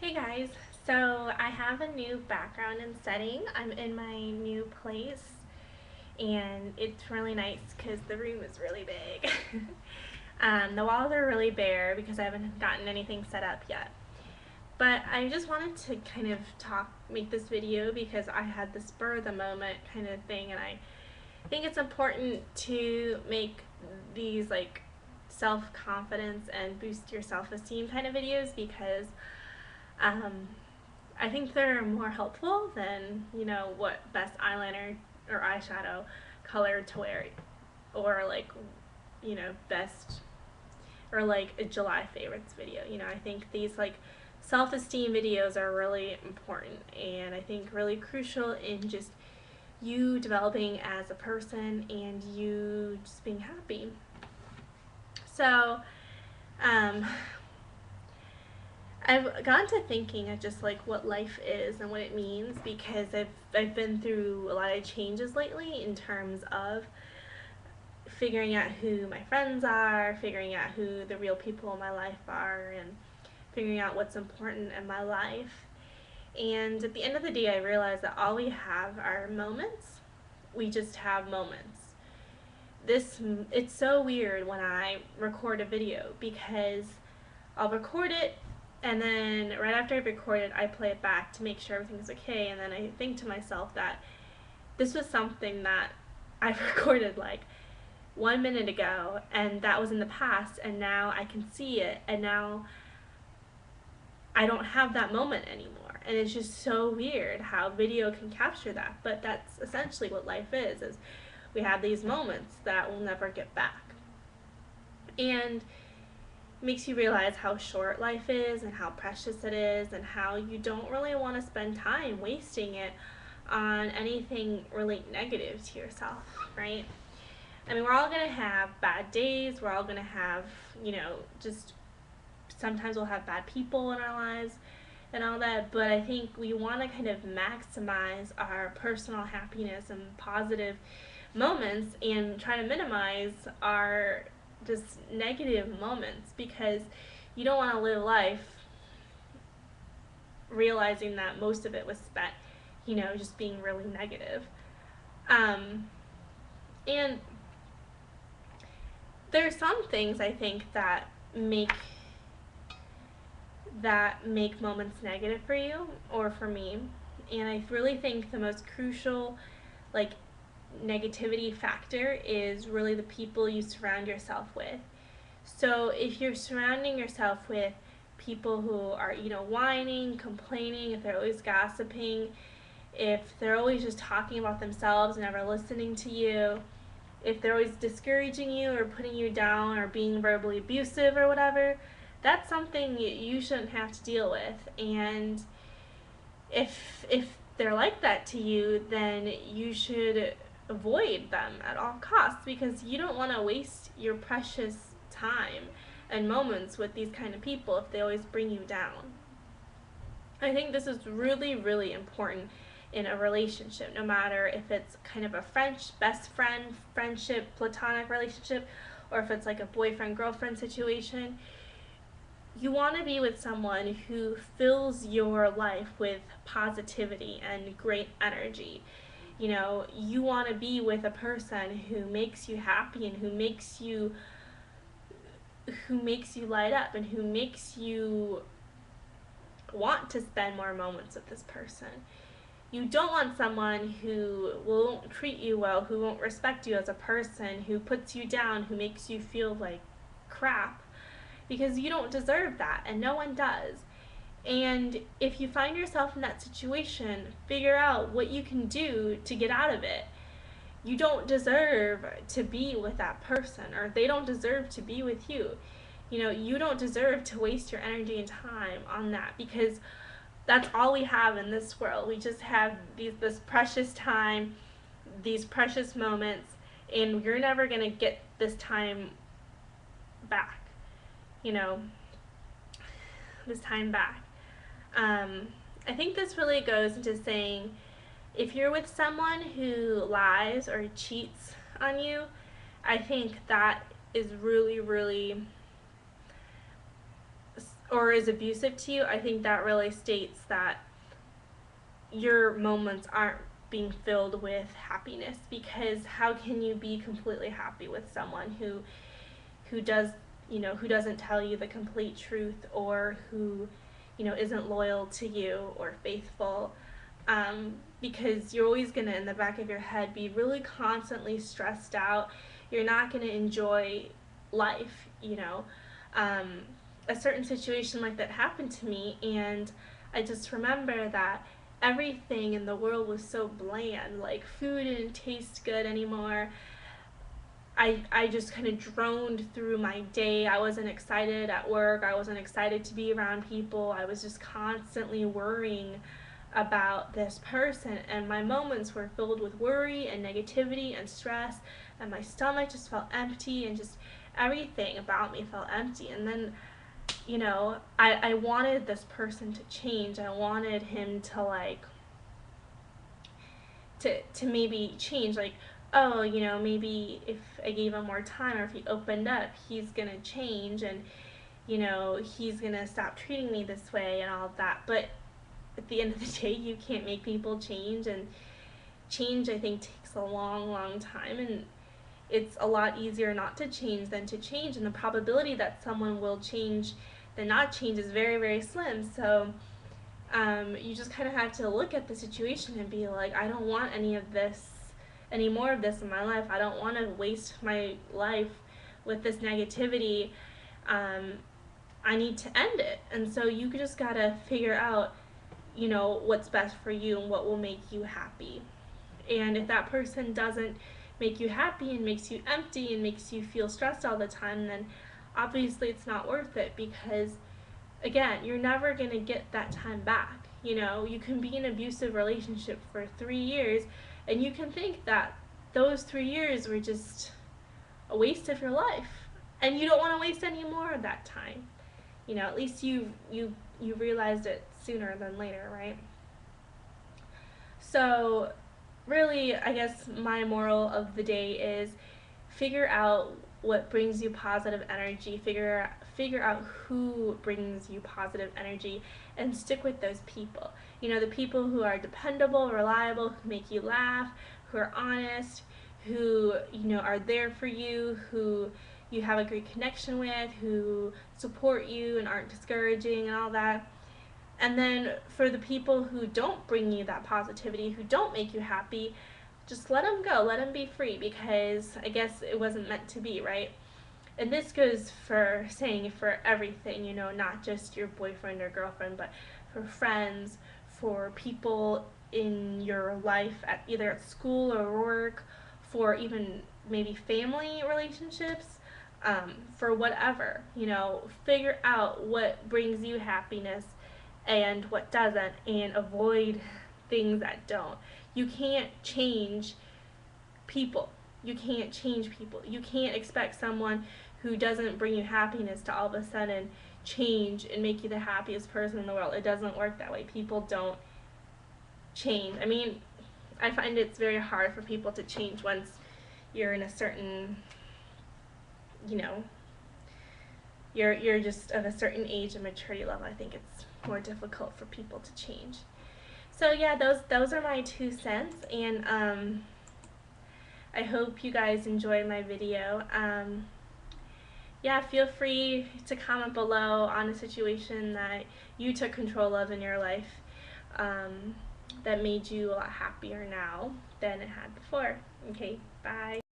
Hey guys, so I have a new background and setting. I'm in my new place and it's really nice because the room is really big. The walls are really bare because I haven't gotten anything set up yet. But I just wanted to kind of make this video because I had the spur of the moment kind of thing, and I think it's important to make these like self-confidence and boost your self-esteem kind of videos because um, I think they're more helpful than, what best eyeliner or eyeshadow color to wear, or like, best, or like a July favorites video. I think these like self-esteem videos are really important and I think really crucial in just you developing as a person and you just being happy. So, um, I've gotten to thinking of just like what life is and what it means because I've been through a lot of changes lately in terms of figuring out who my friends are, figuring out who the real people in my life are, and figuring out what's important in my life. And at the end of the day, I realized that all we have are moments. We just have moments. It's so weird when I record a video because I'll record it, and then right after I record it, I play it back to make sure everything's okay, and then I think to myself that this was something that I recorded like 1 minute ago, and that was in the past, and now I can see it, and now I don't have that moment anymore. And it's just so weird how video can capture that, but that's essentially what life is we have these moments that we'll never get back. And makes you realize how short life is and how precious it is and how you don't really want to spend time wasting it on anything really negative to yourself, right? I mean, we're all going to have bad days. We're all going to have, just sometimes we'll have bad people in our lives and all that, but I think we want to kind of maximize our personal happiness and positive moments and try to minimize our just negative moments because you don't want to live life realizing that most of it was spent, just being really negative. And there are some things I think that make moments negative for you or for me, and I really think the most crucial like negativity factor is really the people you surround yourself with. So if you're surrounding yourself with people who are, whining, complaining, if they're always gossiping, if they're always just talking about themselves and never listening to you, if they're always discouraging you or putting you down or being verbally abusive or whatever, that's something you shouldn't have to deal with. And if they're like that to you, then you should avoid them at all costs because you don't want to waste your precious time and moments with these kind of people if they always bring you down. I think this is really, really important in a relationship, no matter if it's kind of a best friend, friendship, platonic relationship, or if it's like a boyfriend-girlfriend situation. You want to be with someone who fills your life with positivity and great energy. You want to be with a person who makes you happy and who makes you light up and who makes you want to spend more moments with this person. You don't want someone who won't treat you well, who won't respect you as a person, who puts you down, who makes you feel like crap, because you don't deserve that, and no one does. And if you find yourself in that situation, figure out what you can do to get out of it. You don't deserve to be with that person, or they don't deserve to be with you. You don't deserve to waste your energy and time on that because that's all we have in this world. We just have this precious time, these precious moments, and you're never going to get this time back. This time back. I think this really goes into saying if you're with someone who lies or cheats on you, I think that is really, really or is abusive to you, I think that really states that your moments aren't being filled with happiness, because how can you be completely happy with someone who does, who doesn't tell you the complete truth, or who, isn't loyal to you or faithful? Because you're always going to, in the back of your head, be really constantly stressed out. You're not going to enjoy life. A certain situation like that happened to me, and I just remember that everything in the world was so bland. Like, food didn't taste good anymore. I just kind of droned through my day. I wasn't excited at work. I wasn't excited to be around people. I was just constantly worrying about this person, and my moments were filled with worry and negativity and stress, and my stomach just felt empty, and just everything about me felt empty. And then, I wanted this person to change. I wanted him to, like, to maybe change, like, oh, maybe if I gave him more time, or if he opened up, he's gonna change, and he's gonna stop treating me this way and all of that. But at the end of the day, you can't make people change, and change, I think, takes a long, long time, and it's a lot easier not to change than to change, and the probability that someone will change than not change is very, very slim. So you just kind of have to look at the situation and be like, I don't want any more of this in my life. I don't want to waste my life with this negativity. I need to end it. And so you just gotta figure out, what's best for you and what will make you happy. And if that person doesn't make you happy and makes you empty and makes you feel stressed all the time, then obviously it's not worth it, because again, you're never going to get that time back. You can be in an abusive relationship for 3 years, and you can think that those 3 years were just a waste of your life, and you don't want to waste any more of that time. At least you realized it sooner than later, right? So really, I guess my moral of the day is figure out what brings you positive energy, figure out who brings you positive energy, and stick with those people. The people who are dependable, reliable, who make you laugh, who are honest, who, are there for you, who you have a great connection with, who support you and aren't discouraging and all that. And then for the people who don't bring you that positivity, who don't make you happy, just let them go, let them be free, because I guess it wasn't meant to be, right? And this goes for everything, not just your boyfriend or girlfriend, but for friends, for people in your life, either at school or work, for even maybe family relationships, for whatever. Figure out what brings you happiness and what doesn't, and avoid things that don't. You can't change people. You can't change people. You can't expect someone who doesn't bring you happiness to all of a sudden change and make you the happiest person in the world. It doesn't work that way. People don't change. I mean, I find it's very hard for people to change once you're in a certain, you're just of a certain age and maturity level. I think it's more difficult for people to change. So yeah, those are my 2 cents, and I hope you guys enjoy my video. Yeah, feel free to comment below on a situation that you took control of in your life, that made you a lot happier now than it had before. Okay, bye.